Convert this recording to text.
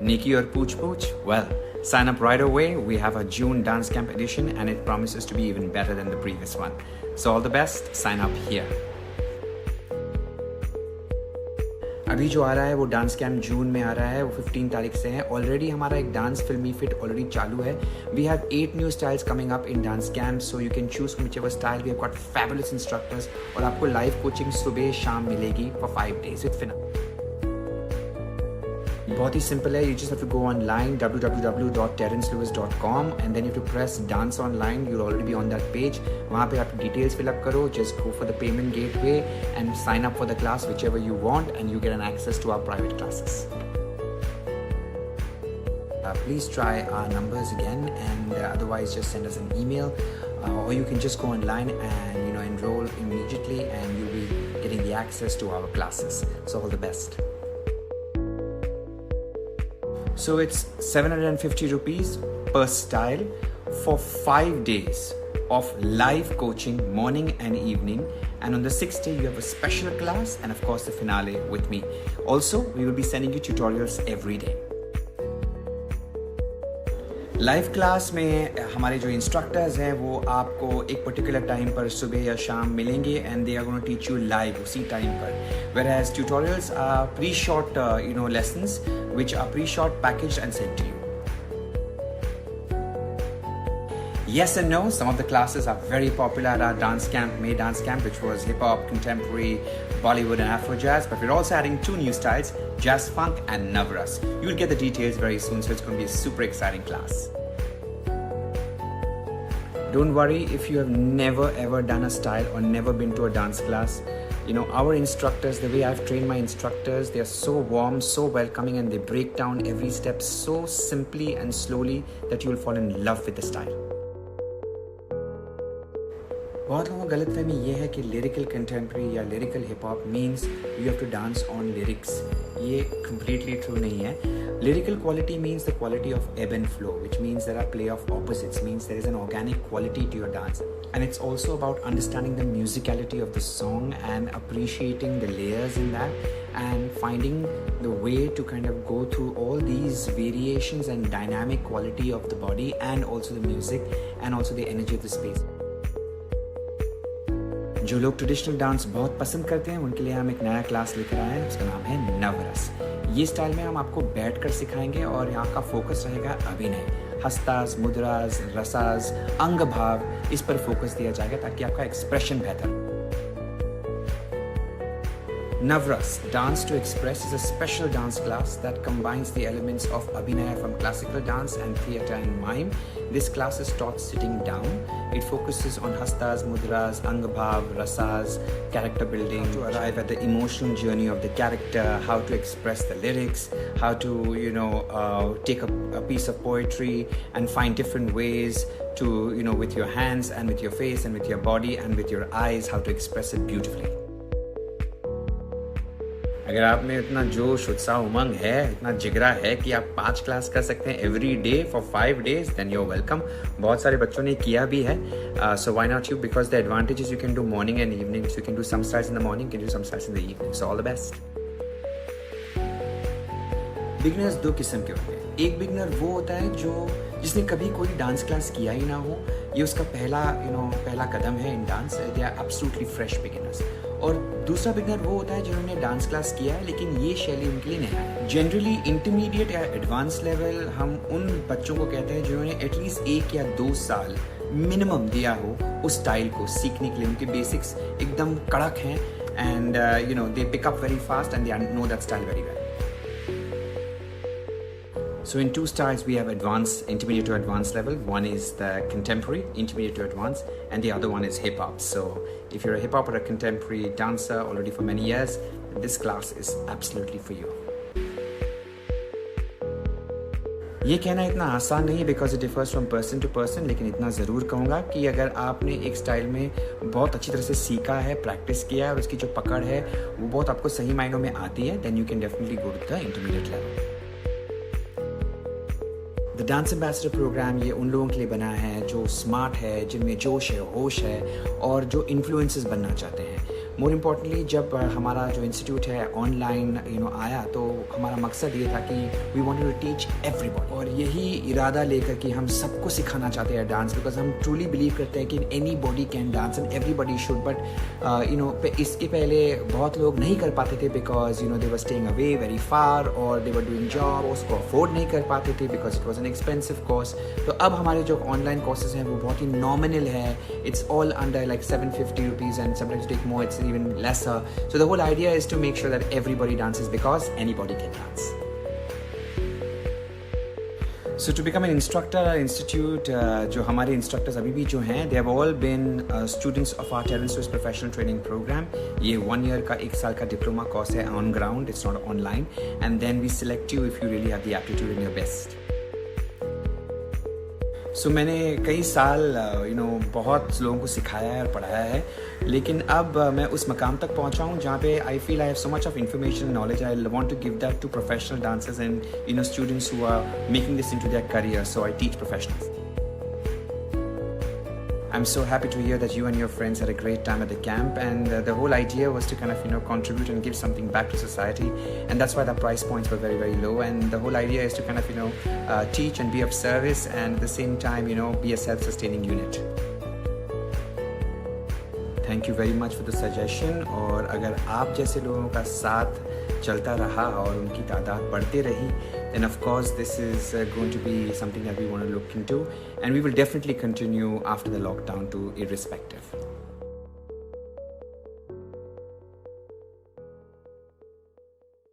Nikki or Pooch Pooch? Well, sign up right away. We have a June Dance Camp edition and it promises to be even better than the previous one. So all the best, sign up here. अभी जो आ रहा है वो dance camp जून में आ रहा है, वो 15 तारीख से है. ऑलरेडी हमारा एक डांस फिल्मी फिट ऑलरेडी चालू है. We have 8 new styles coming up in dance camp, so you can choose whichever style. We have got fabulous instructors और आपको लाइव कोचिंग सुबह शाम मिलेगी फॉर 5 days विद फिना. बहुत ही सिंपल है. You just have to go online www.terrencelewis.com and then you have to press dance online. You'll already be on that page. वहाँ पे आप डिटेल्स फिल अप करो. Just go for the payment gateway and sign up for the class whichever you want and you get an access to our private classes. Please try our numbers again and otherwise just send us an email or you can just go online and enroll immediately and you'll be getting the access to our classes. So all the best. So it's 750 rupees per style for 5 days of live coaching morning and evening, and on the 6th day you have a special class and of course the finale with me. Also we will be sending you tutorials every day. Live class में हमारे जो instructors हैं वो आपको एक particular time पर सुबह या शाम मिलेंगे and they are gonna teach you live उसी टाइम पर. Whereas tutorials are pre-shot lessons which are pre-shot, packaged and sent to you. Yes and no, some of the classes are very popular at our dance camp, May Dance Camp, which was hip-hop, contemporary, Bollywood and Afro-jazz, but we're also adding 2 new styles, Jazz Funk and Navras. You'll get the details very soon, so it's going to be a super exciting class. Don't worry if you have never ever done a style or never been to a dance class. Our instructors, the way I've trained my instructors, they are so warm, so welcoming and they break down every step so simply and slowly that you will fall in love with the style. बहुत लोगों को गलतफहमी ये है कि lyrical contemporary या lyrical hip hop means you have to dance on lyrics. ये completely true नहीं है. Lyrical quality means the quality of ebb and flow, which means there are play of opposites, means there is an organic quality to your dance. And it's also about understanding the musicality of the song and appreciating the layers in that and finding the way to kind of go through all these variations and dynamic quality of the body and also the music and also the energy of the space. जो लोग traditional dance बहुत पसंद करते हैं उनके लिए हम एक नया क्लास लेकर आए हैं. उसका नाम है नवरस. ये स्टाइल में हम आपको बैठकर सिखाएंगे और यहाँ का फोकस रहेगा अभिनय, हस्तास, मुद्रास, रसास, अंग भाव, इस पर फोकस दिया जाएगा ताकि आपका एक्सप्रेशन बेहतर. Navras, Dance to Express, is a special dance class that combines the elements of Abhinaya from classical dance and theatre and mime. This class is taught sitting down. It focuses on hastas, mudras, angabhav, rasas, character building, to arrive at the emotional journey of the character, how to express the lyrics, how to, take a piece of poetry and find different ways to, with your hands and with your face and with your body and with your eyes, how to express it beautifully. अगर आप में इतना जोश, उत्साह, उमंग है, इतना जिगरा है कि आप 5 क्लास कर सकते हैं every day for 5 days, then you are welcome. बहुत सारे बच्चों ने किया भी है. So why not you, because the advantage you can do morning and evening. You can do some styles in the morning, can do some styles in the evening. So all the best. Beginners 2 किस्म के होते हैं. एक beginner वो होता है जिसने कभी कोई डांस क्लास किया ही ना हो. ये उसका पहला कदम है in dance. They are absolutely fresh beginners. और दूसरा बिगिनर वो होता है जिन्होंने डांस क्लास किया है लेकिन ये शैली उनके लिए नया है. जनरली इंटरमीडिएट या एडवांस लेवल हम उन बच्चों को कहते हैं जिन्होंने एटलीस्ट 1 या 2 साल मिनिमम दिया हो उस स्टाइल को सीखने के लिए. उनके बेसिक्स एकदम कड़क हैं and they pick up very fast and they know that style very well. So in 2 styles we have advanced, intermediate to advanced level. One is the contemporary, intermediate to advanced, and the other one is hip hop. So if you're a hip hop or a contemporary dancer already for many years, this class is absolutely for you. ये कहना इतना आसान नहीं because it differs from person to person, लेकिन इतना ज़रूर कहूँगा कि अगर आपने एक स्टाइल में बहुत अच्छी तरह से सीखा है, प्रैक्टिस किया है और उसकी जो पकड़ है वो बहुत आपको सही मायनों में आती है, then you can definitely go to the intermediate level. The dance ambassador program ये उन लोगों के लिए बना है जो स्मार्ट है, जिनमें जोश है, होश है और जो इन्फ्लुएंसर्स बनना चाहते हैं. मोर इम्पॉर्टेंटली जब हमारा जो इंस्टीट्यूट है ऑनलाइन आया, तो हमारा मकसद ये था कि we wanted to teach everybody, और यही इरादा लेकर कि हम सबको सिखाना चाहते हैं डांस, बिकॉज हम ट्रूली बिलीव करते हैं कि any body can dance and everybody should. But इसके पहले बहुत लोग नहीं कर पाते थे because they were staying away very far, और दे वर डूइंग जॉब, उसको अफोर्ड नहीं कर पाते थे because it was an expensive course. तो अब हमारे जो ऑनलाइन कोर्सेज हैं वो बहुत ही नॉमिनल है, it's all under like 750 rupees, and sometimes you take more, it's even lesser. So the whole idea is to make sure that everybody dances because anybody can dance. So to become an instructor at institute, जो हमारे instructors अभी भी जो हैं, they have all been students of our Terence Swiss professional training program. ये 1 year का 1 साल का diploma course है on ground, it's not online, and then we select you if you really have the aptitude and your best. सो मैंने कई साल बहुत लोगों को सिखाया है और पढ़ाया है, लेकिन अब मैं उस मकाम तक पहुंचा हूं जहां पे I feel I have so much of information knowledge, I want to give that to professional dancers and students who are making this into their career, so I teach professionals. I'm so happy to hear that you and your friends had a great time at the camp, and the whole idea was to kind of contribute and give something back to society, and that's why the price points were very, very low, and the whole idea is to kind of teach and be of service, and at the same time be a self-sustaining unit. Thank you very much for the suggestion, और अगर आप जैसे लोगों का साथ चलता रहा और उनकी तादाद बढ़ती रही, then of course this is going to be something that we want to look into, and we will definitely continue after the lockdown to irrespective.